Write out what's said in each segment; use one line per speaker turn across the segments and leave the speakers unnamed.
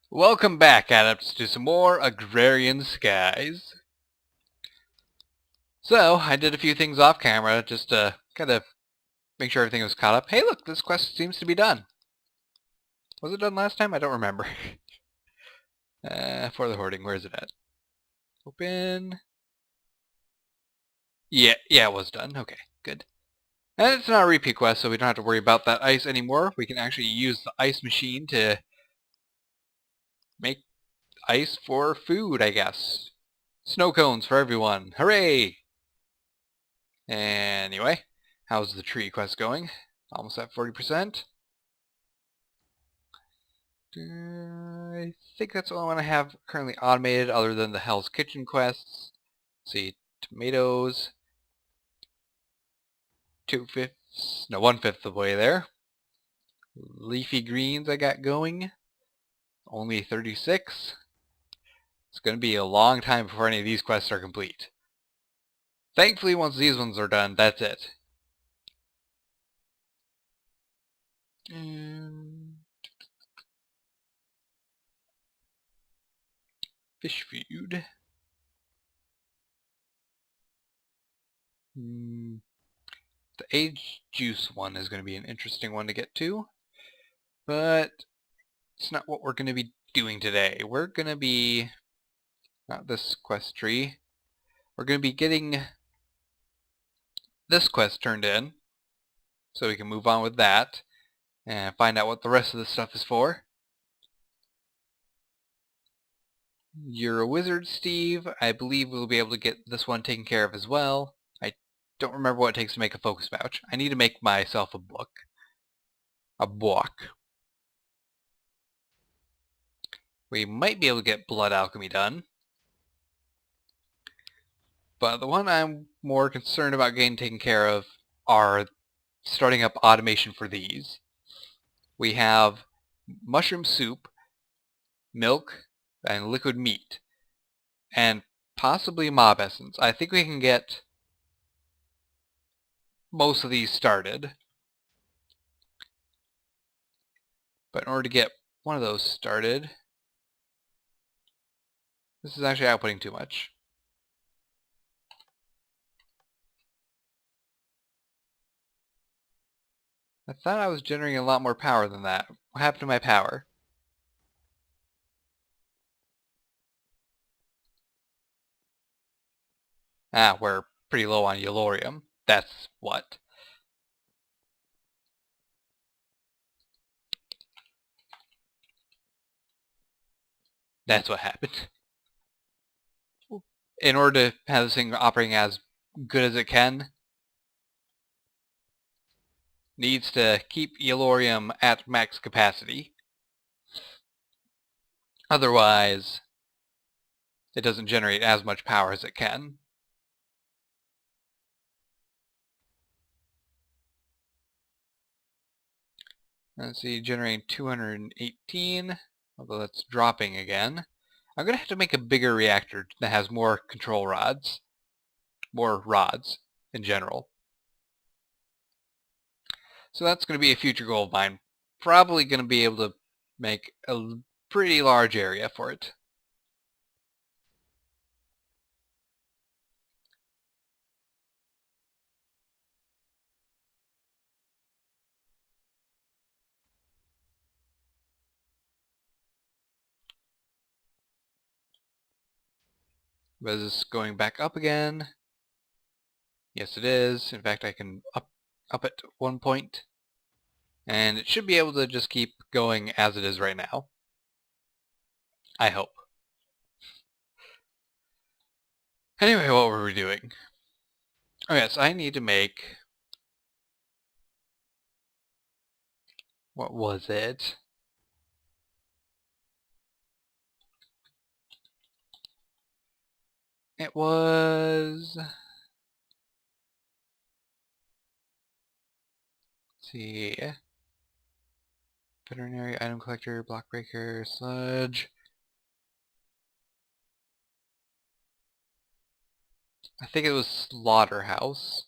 Welcome back, Adepts, to some more Agrarian Skies. So, I did a few things off camera just to kind of make sure everything was caught up. Hey look, this quest seems to be done. Was it done last time? I don't remember. For the hoarding, where is it at? Open. Yeah, it was done. Okay, good. And it's not a repeat quest, so we don't have to worry about that ice anymore. We can actually use the ice machine to make ice for food, I guess. Snow cones for everyone. Hooray! Anyway, how's the tree quest going? Almost at 40%. I think that's the only one I have currently automated other than the Hell's Kitchen quests. Let's see, tomatoes, 2/5, no, 1/5 of the way there. Leafy greens I got going, only 36. It's going to be a long time before any of these quests are complete. Thankfully, once these ones are done, that's it. Fish food. The aged juice one is going to be an interesting one to get to, but it's not what we're going to be doing today. We're going to be, not this quest tree, we're going to be getting this quest turned in, so we can move on with that, and find out what the rest of this stuff is for. You're a wizard, Steve. I believe we'll be able to get this one taken care of as well. I don't remember what it takes to make a focus pouch. I need to make myself a book. A book. We might be able to get blood alchemy done. But the one I'm more concerned about getting taken care of are starting up automation for these. We have mushroom soup, milk, and liquid meat, and possibly mob essence. I think we can get most of these started. But in order to get one of those started, this is actually outputting too much. I thought I was generating a lot more power than that. What happened to my power? Ah, we're pretty low on Yellorium. That's what. That's what happened. In order to have this thing operating as good as it can, needs to keep Yellorium at max capacity. Otherwise, it doesn't generate as much power as it can. Let's see, generating 218, although that's dropping again. I'm going to have to make a bigger reactor that has more control rods. More rods, in general. So that's going to be a future goal of mine. Probably going to be able to make a pretty large area for it. But is this going back up again? Yes, it is. In fact, I can up it 1 point. And it should be able to just keep going as it is right now. I hope. Anyway, what were we doing? Oh yes, I need to make... What was it? It was... Let's see... Veterinary, item collector, block breaker, sludge... I think it was slaughterhouse.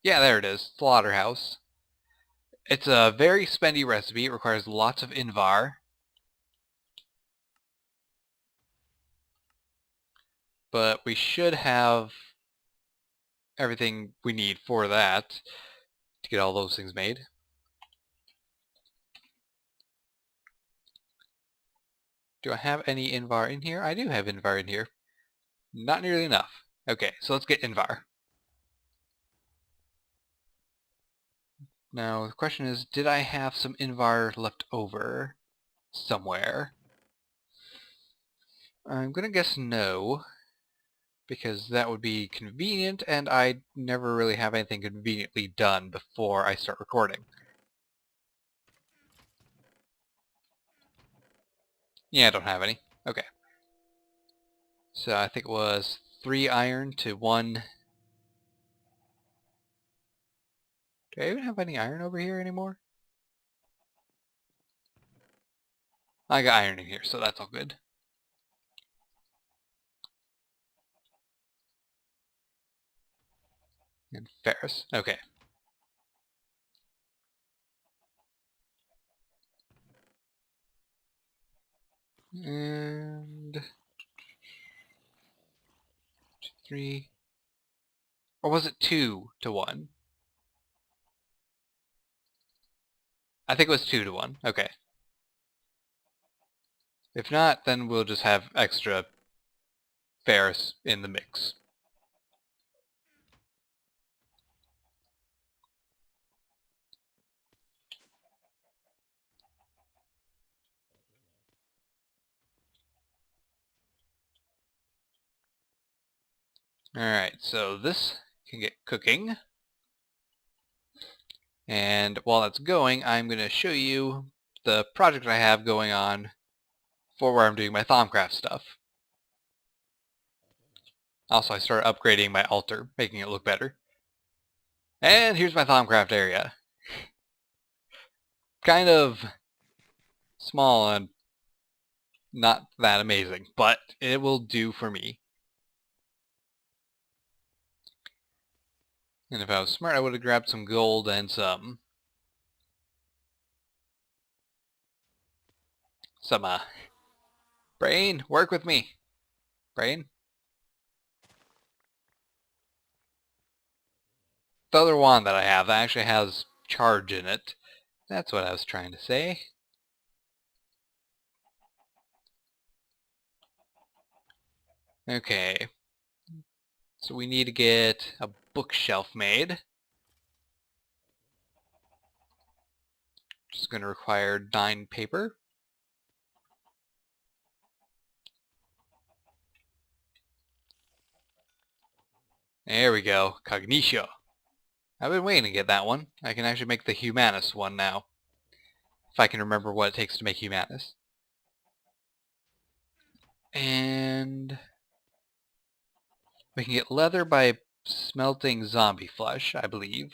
Yeah, there it is. Slaughterhouse. It's a very spendy recipe. It requires lots of Invar. but we should have everything we need for that to get all those things made. Do I have any Invar in here? I do have Invar in here. Not nearly enough. Okay, so let's get Invar. Now, the question is, did I have some Invar left over somewhere? I'm gonna guess no, because that would be convenient, and I never really have anything conveniently done before I start recording. Yeah, I don't have any. Okay. So I think it was 3 iron to 1... Do I even have any iron over here anymore? I got iron in here, so that's all good. And ferrous. Okay. And... 3... Or was it 2 to 1? I think it was 2 to 1. Okay. If not, then we'll just have extra ferrous in the mix. Alright, so this can get cooking. And while that's going, I'm going to show you the project I have going on for where I'm doing my Thaumcraft stuff. Also, I started upgrading my altar, making it look better. And here's my Thaumcraft area. Kind of small and not that amazing, but it will do for me. And if I was smart, I would have grabbed some gold and some brain, work with me. Brain? The other wand that I have that actually has charge in it. That's what I was trying to say. Okay. So we need to get a bookshelf made. Which is going to require 9 paper. There we go. Cognitio. I've been waiting to get that one. I can actually make the Humanus one now. If I can remember what it takes to make Humanus. And we can get leather by smelting zombie flesh, I believe.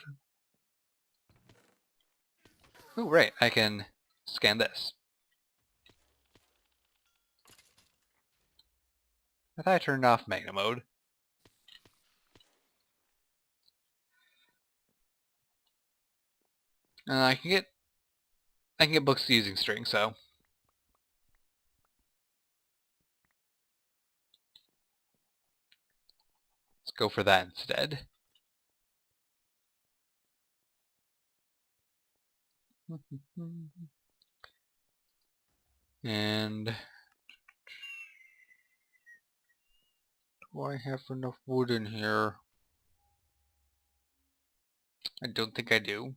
Oh, right. I can scan this. I thought I turned off Magna mode. I can get books using string, so let's go for that instead. And do I have enough wood in here? I don't think I do.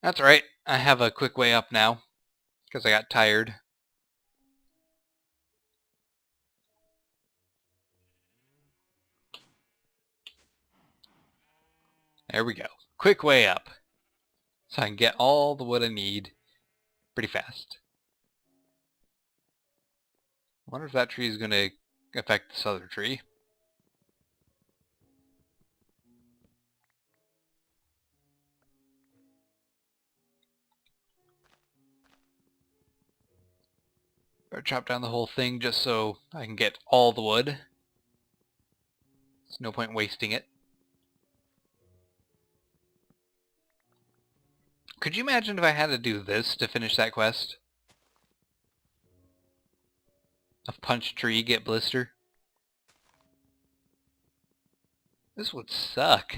That's right. I have a quick way up now because I got tired. There we go. Quick way up. So I can get all the wood I need pretty fast. I wonder if that tree is going to affect this other tree. Better chop down the whole thing just so I can get all the wood. There's no point wasting it. Could you imagine if I had to do this to finish that quest? Of punch tree, get blister? This would suck.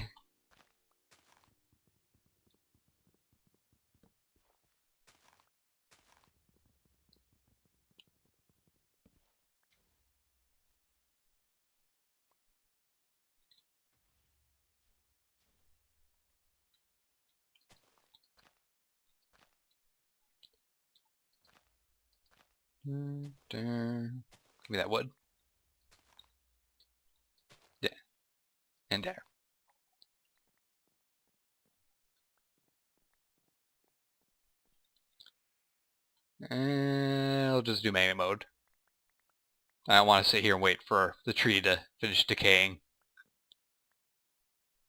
Give me that wood. Yeah, and there. And I'll just do manual mode. I don't want to sit here and wait for the tree to finish decaying.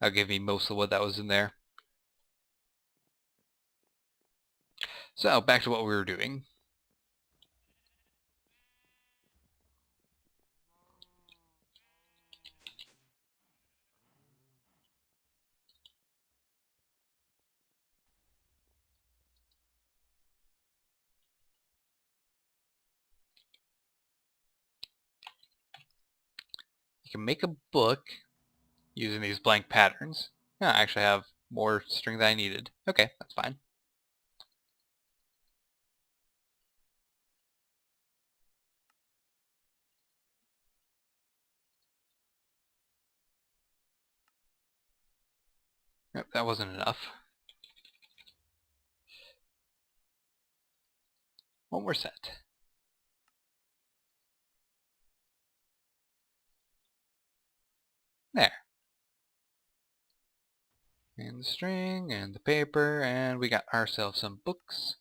That'll give me most of what that was in there. So, back to what we were doing. You can make a book using these blank patterns. Yeah, I actually have more string than I needed. Okay, that's fine. Yep, that wasn't enough. One more set. There. And the string, and the paper, and we got ourselves some books.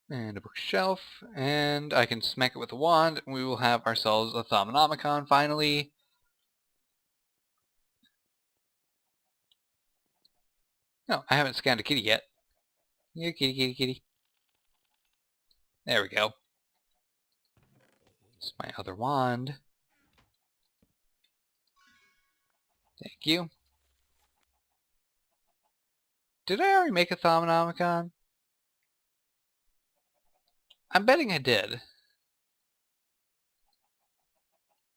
And a bookshelf, and I can smack it with a wand, and we will have ourselves a Thaumonomicon finally. No, I haven't scanned a kitty yet. Here, kitty, kitty, kitty. There we go. It's my other wand. Thank you. Did I already make a Thaumonomicon? I'm betting I did.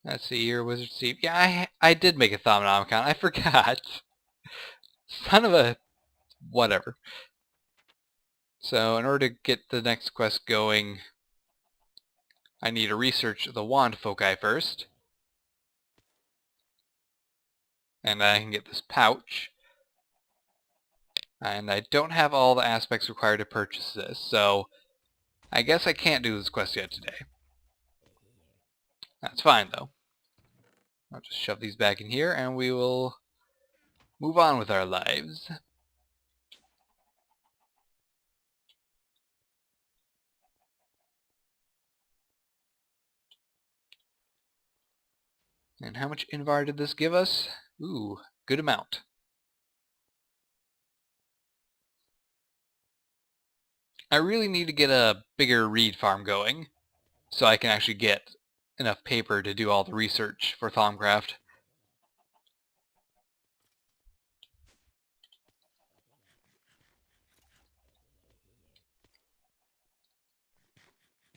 Let's see here, Wizard Steve. Yeah, I did make a Thaumonomicon. I forgot. Son of a... whatever. So in order to get the next quest going, I need to research the wand foci first. And I can get this pouch. And I don't have all the aspects required to purchase this, so I guess I can't do this quest yet today. That's fine, though. I'll just shove these back in here, and we will move on with our lives. And how much Invar did this give us? Ooh, good amount. I really need to get a bigger reed farm going, so I can actually get enough paper to do all the research for Thaumcraft.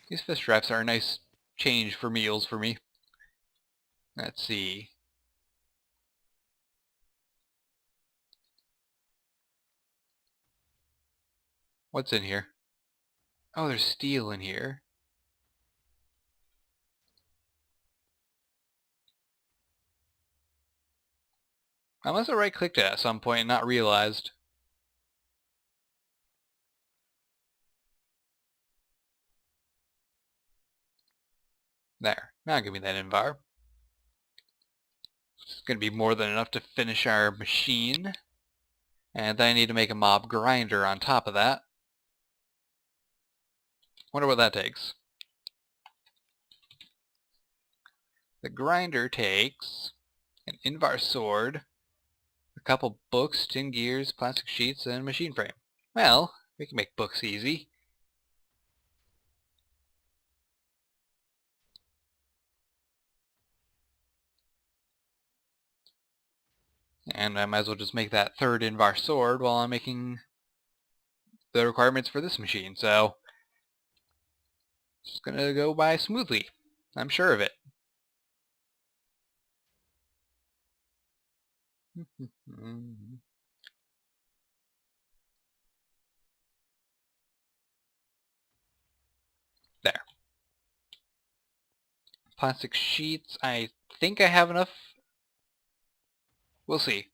These fish traps are a nice change for meals for me. Let's see. What's in here? Oh, there's steel in here. I must have right-clicked it at some point and not realized. There. Now give me that Invar. It's going to be more than enough to finish our machine. And then I need to make a mob grinder on top of that. Wonder what that takes. The grinder takes an Invar sword, a couple books, tin gears, plastic sheets, and a machine frame. Well, we can make books easy. And I might as well just make that third Invar sword while I'm making the requirements for this machine. So It's gonna go by smoothly. I'm sure of it. There. Plastic sheets. I think I have enough. We'll see.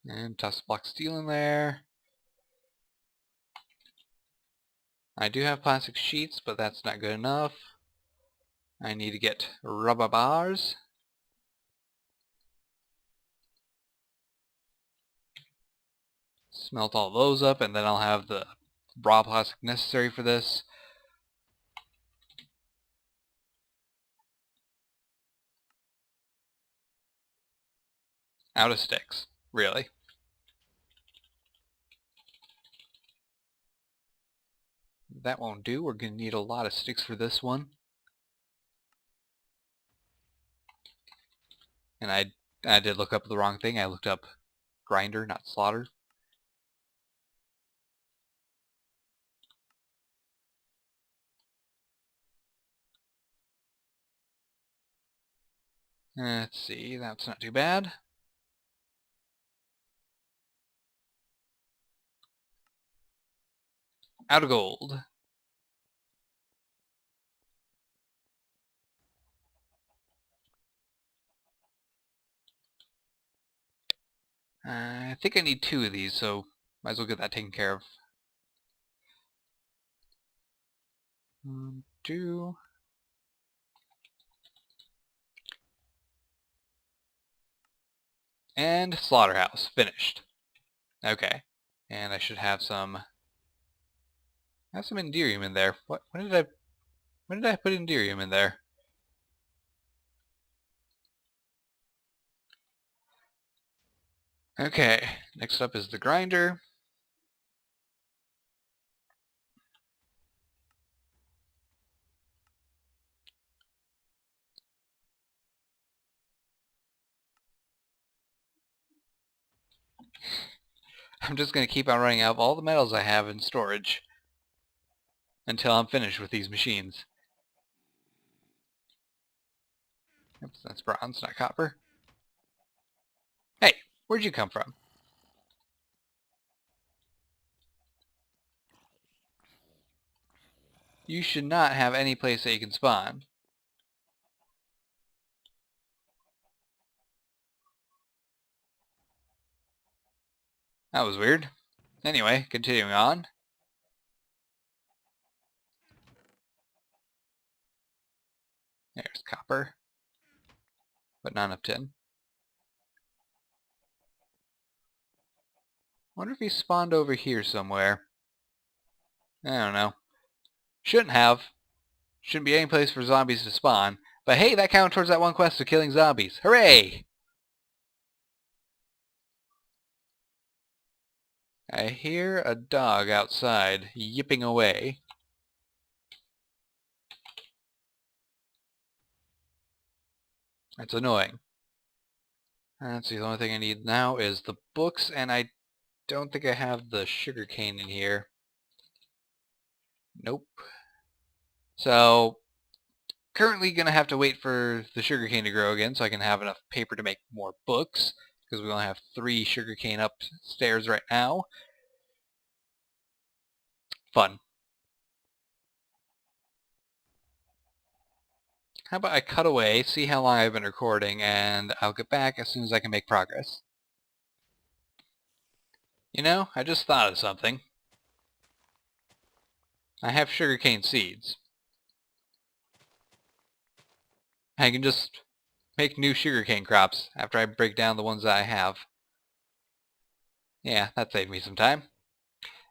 And toss a block of steel in there. I do have plastic sheets, but that's not good enough. I need to get rubber bars. Smelt all those up, and then I'll have the raw plastic necessary for this. Out of sticks. Really? That won't do. We're going to need a lot of sticks for this one. And I did look up the wrong thing. I looked up grinder, not slaughter. Let's see, that's not too bad. Out of gold. I think I need 2 of these, so might as well get that taken care of. 1, 2. And slaughterhouse. Finished. Okay. And I should have some... I have some Enderium in there. When did I put Enderium in there? Okay. Next up is the grinder. I'm just going to keep on running out of all the metals I have in storage until I'm finished with these machines. Oops, that's bronze, not copper. Hey, where'd you come from? You should not have any place that you can spawn. That was weird. Anyway, continuing on. There's copper, but not enough tin. Wonder if he spawned over here somewhere. I don't know. Shouldn't have. Shouldn't be any place for zombies to spawn. But hey, that counted towards that one quest of killing zombies. Hooray! I hear a dog outside yipping away. That's annoying. That's the only thing I need now is the books, and I don't think I have the sugarcane in here. Nope. So, currently going to have to wait for the sugarcane to grow again so I can have enough paper to make more books, because we only have 3 sugarcane upstairs right now. Fun. How about I cut away, see how long I've been recording, and I'll get back as soon as I can make progress. You know, I just thought of something. I have sugarcane seeds. I can just make new sugarcane crops after I break down the ones that I have. Yeah, that saved me some time.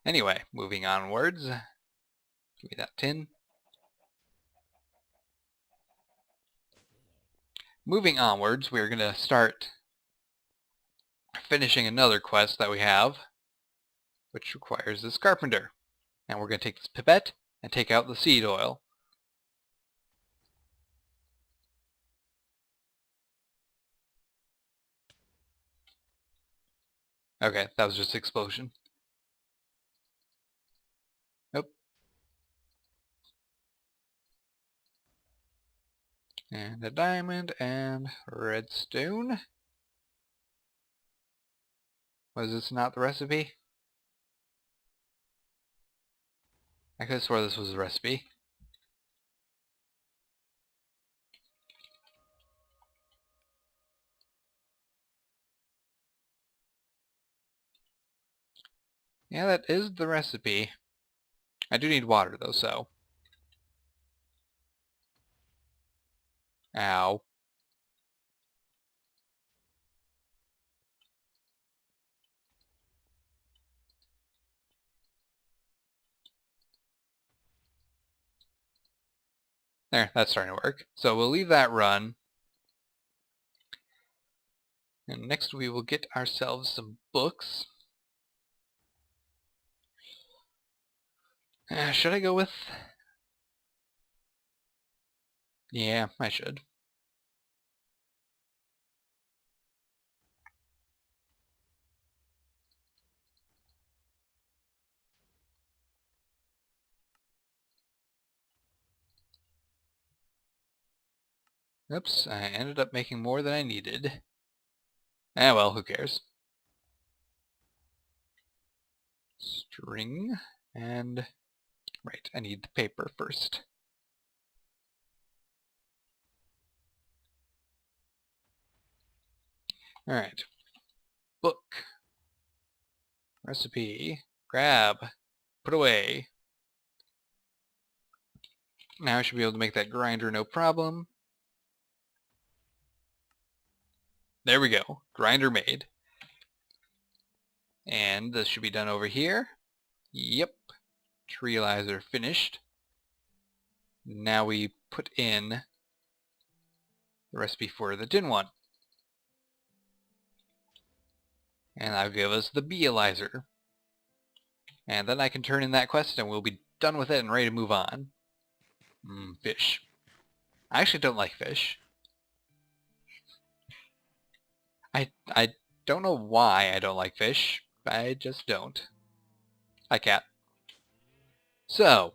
Anyway, moving onwards. Give me that tin. Moving onwards, we're going to start finishing another quest that we have, which requires this carpenter. And we're going to take this pipette and take out the seed oil. Okay, that was just explosion. Nope. And a diamond and redstone. Was this not the recipe? I could have swore this was the recipe. Yeah, that is the recipe. I do need water though, so. Ow. There, that's starting to work. So we'll leave that run. And next we will get ourselves some books. Should I go with... Yeah, I should. Oops, I ended up making more than I needed. Well, who cares? String, and... Right, I need the paper first. Alright. Book. Recipe. Grab. Put away. Now I should be able to make that grinder no problem. There we go. Grinder made. And this should be done over here. Yep. Trializer finished. Now we put in the recipe for the tin one. And that'll give us the Bealizer. And then I can turn in that quest and we'll be done with it and ready to move on. Fish. I actually don't like fish. I don't know why I don't like fish. I just don't. Hi, cat. So,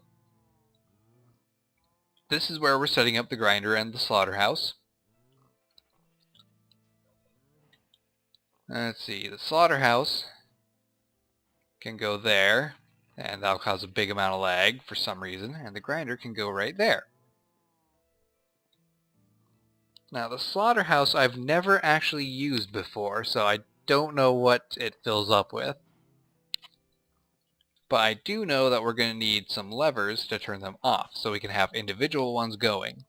this is where we're setting up the grinder and the slaughterhouse. Let's see, the slaughterhouse can go there, and that'll cause a big amount of lag for some reason, and the grinder can go right there. Now, the slaughterhouse I've never actually used before, so I don't know what it fills up with. But I do know that we're going to need some levers to turn them off, so we can have individual ones going.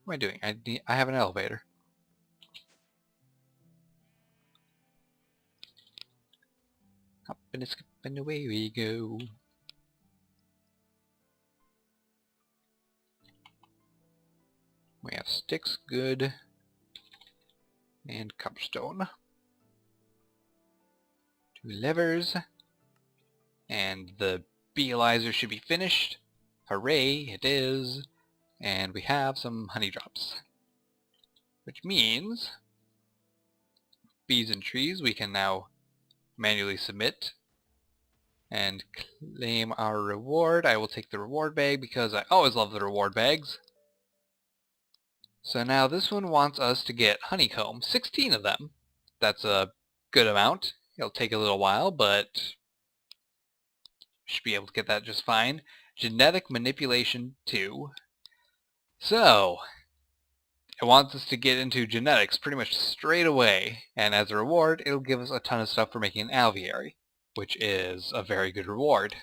What am I doing? I have an elevator. Hopping and skipping away we go. We have sticks, good, and cobblestone. 2 levers, and the Bealizer should be finished. Hooray, it is. And we have some honey drops. Which means bees and trees we can now manually submit and claim our reward. I will take the reward bag because I always love the reward bags. So now this one wants us to get honeycomb, 16 of them. That's a good amount. It'll take a little while, but should be able to get that just fine. Genetic manipulation 2. So, it wants us to get into genetics pretty much straight away, and as a reward, it'll give us a ton of stuff for making an alveary, which is a very good reward.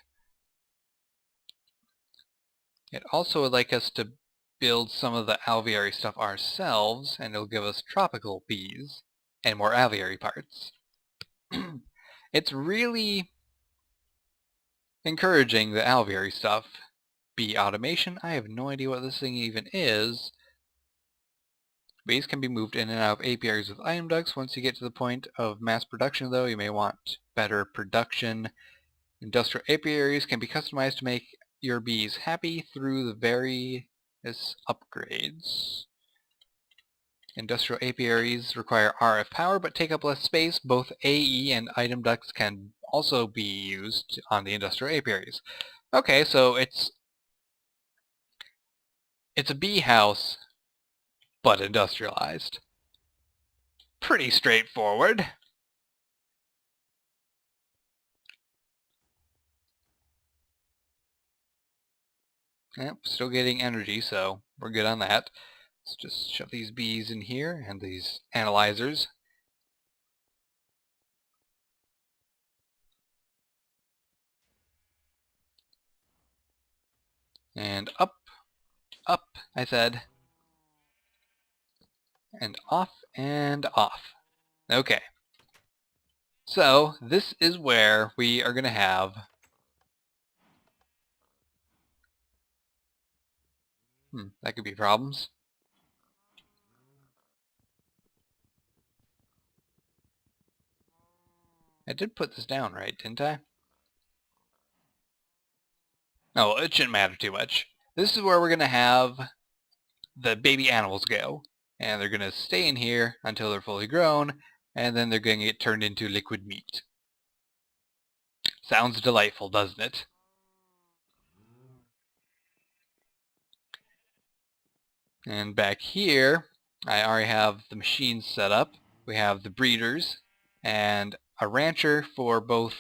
It also would like us to build some of the alveary stuff ourselves, and it'll give us tropical bees and more alveary parts. It's really encouraging the alveary stuff. Bee automation, I have no idea what this thing even is. Bees can be moved in and out of apiaries with item ducts. Once you get to the point of mass production, though, you may want better production. Industrial apiaries can be customized to make your bees happy through the various upgrades. Industrial apiaries require RF power but take up less space. Both AE and item ducts can also be used on the industrial apiaries. Okay, so it's a bee house, but industrialized. Pretty straightforward. Yep, still getting energy, so we're good on that. Let's just shove these bees in here and these analyzers. And up, I said. And off, and off. Okay. So, this is where we are going to have... that could be problems. I did put this down right, didn't I? Oh, it shouldn't matter too much. This is where we're going to have the baby animals go. And they're going to stay in here until they're fully grown, and then they're going to get turned into liquid meat. Sounds delightful, doesn't it? And back here, I already have the machines set up. We have the breeders and a rancher for both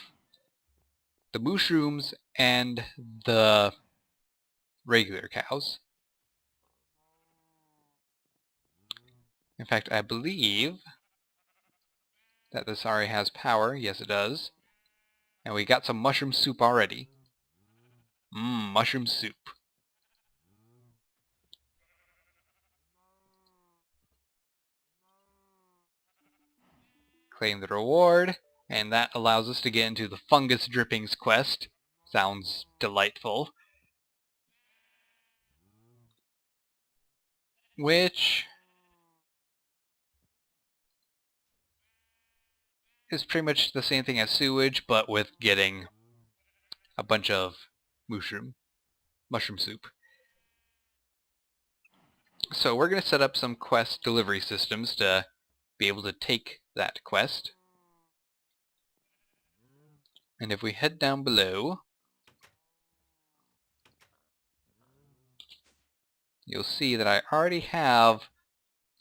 the mushrooms and the regular cows. In fact, I believe that this already has power. Yes, it does. And we got some mushroom soup already. Mushroom soup. Claim the reward, and that allows us to get into the fungus drippings quest. Sounds delightful. Which is pretty much the same thing as sewage, but with getting a bunch of mushroom soup. So we're going to set up some quest delivery systems to be able to take that quest. And if we head down below, you'll see that I already have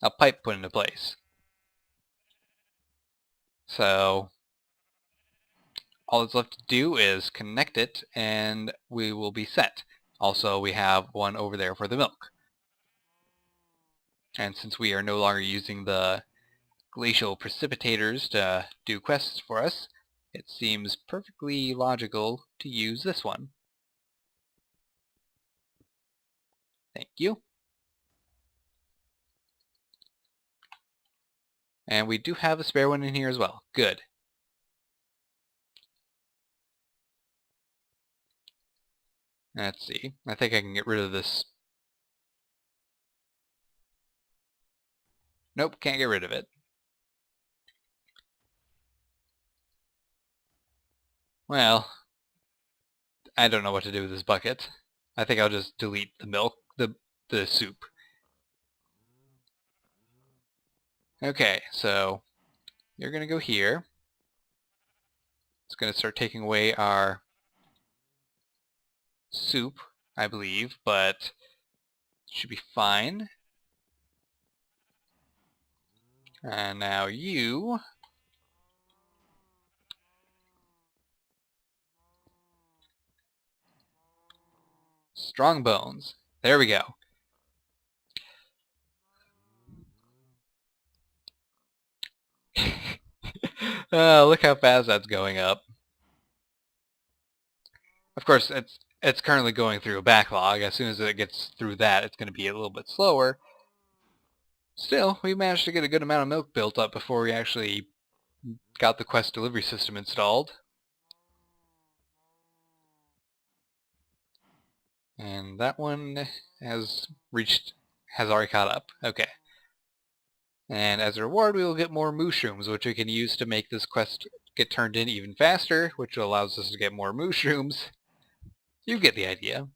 a pipe put into place. So all that's left to do is connect it and we will be set. Also, we have one over there for the milk. And since we are no longer using the glacial precipitators to do quests for us, it seems perfectly logical to use this one. Thank you. And we do have a spare one in here as well. Good. Let's see. I think I can get rid of this. Nope, can't get rid of it. Well, I don't know what to do with this bucket. I think I'll just delete the milk, the soup. Okay, so you're going to go here. It's going to start taking away our soup, I believe, but it should be fine. And now you... strong bones. There we go. Look how fast that's going up. Of course, it's currently going through a backlog. As soon as it gets through that, it's going to be a little bit slower. Still, we managed to get a good amount of milk built up before we actually got the quest delivery system installed. And that one has already caught up. Okay. And as a reward, we will get more mushrooms, which we can use to make this quest get turned in even faster, which allows us to get more mushrooms. You get the idea.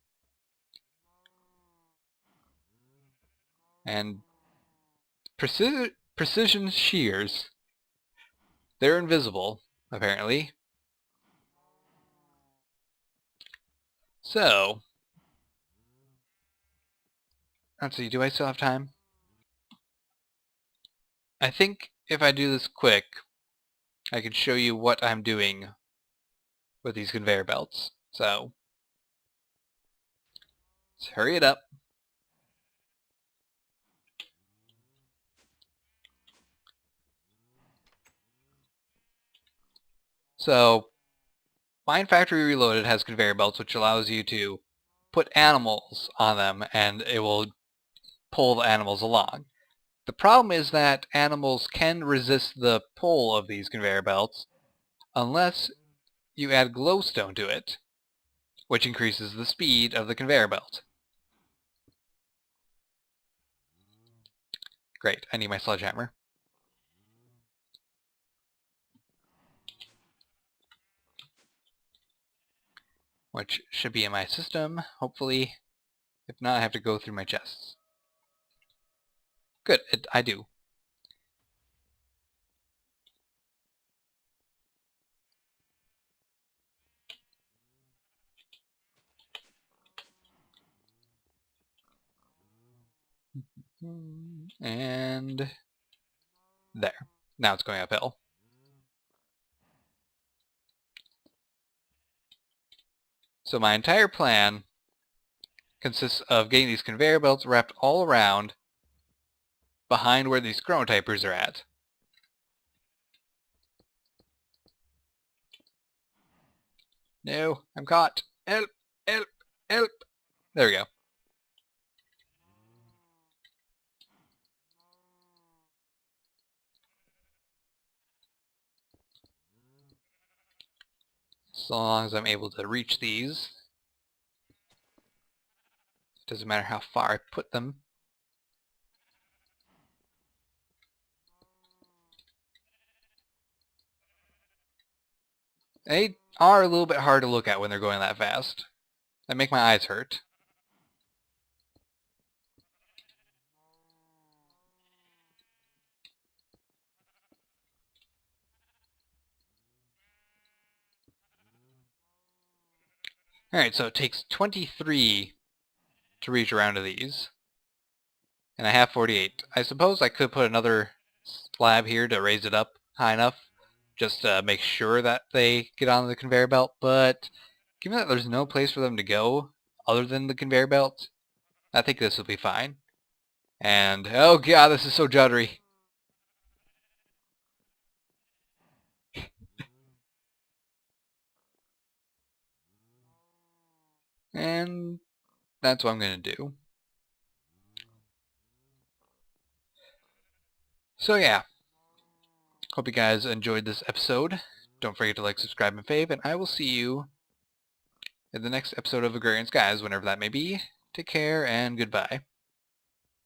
And precision shears. They're invisible, apparently. So, let's see, do I still have time? I think if I do this quick, I can show you what I'm doing with these conveyor belts. So, let's hurry it up. So, Mine Factory Reloaded has conveyor belts, which allows you to put animals on them, and it will pull the animals along. The problem is that animals can resist the pull of these conveyor belts unless you add glowstone to it, which increases the speed of the conveyor belt. Great, I need my sledgehammer. Which should be in my system, hopefully. If not, I have to go through my chests. Good, I do. And there. Now it's going uphill. So my entire plan consists of getting these conveyor belts wrapped all around behind where these chronotypers are at. No, I'm caught. Help! Help! Help! There we go. So long as I'm able to reach these. It doesn't matter how far I put them. They are a little bit hard to look at when they're going that fast. They make my eyes hurt. Alright, so it takes 23 to reach around to these. And I have 48. I suppose I could put another slab here to raise it up high enough just to make sure that they get on the conveyor belt, but given that there's no place for them to go other than the conveyor belt, I think this will be fine. And, oh god, this is so juddery. And that's what I'm going to do. So yeah, hope you guys enjoyed this episode. Don't forget to like, subscribe, and fave, and I will see you in the next episode of Agrarian Skies, whenever that may be. Take care, and goodbye.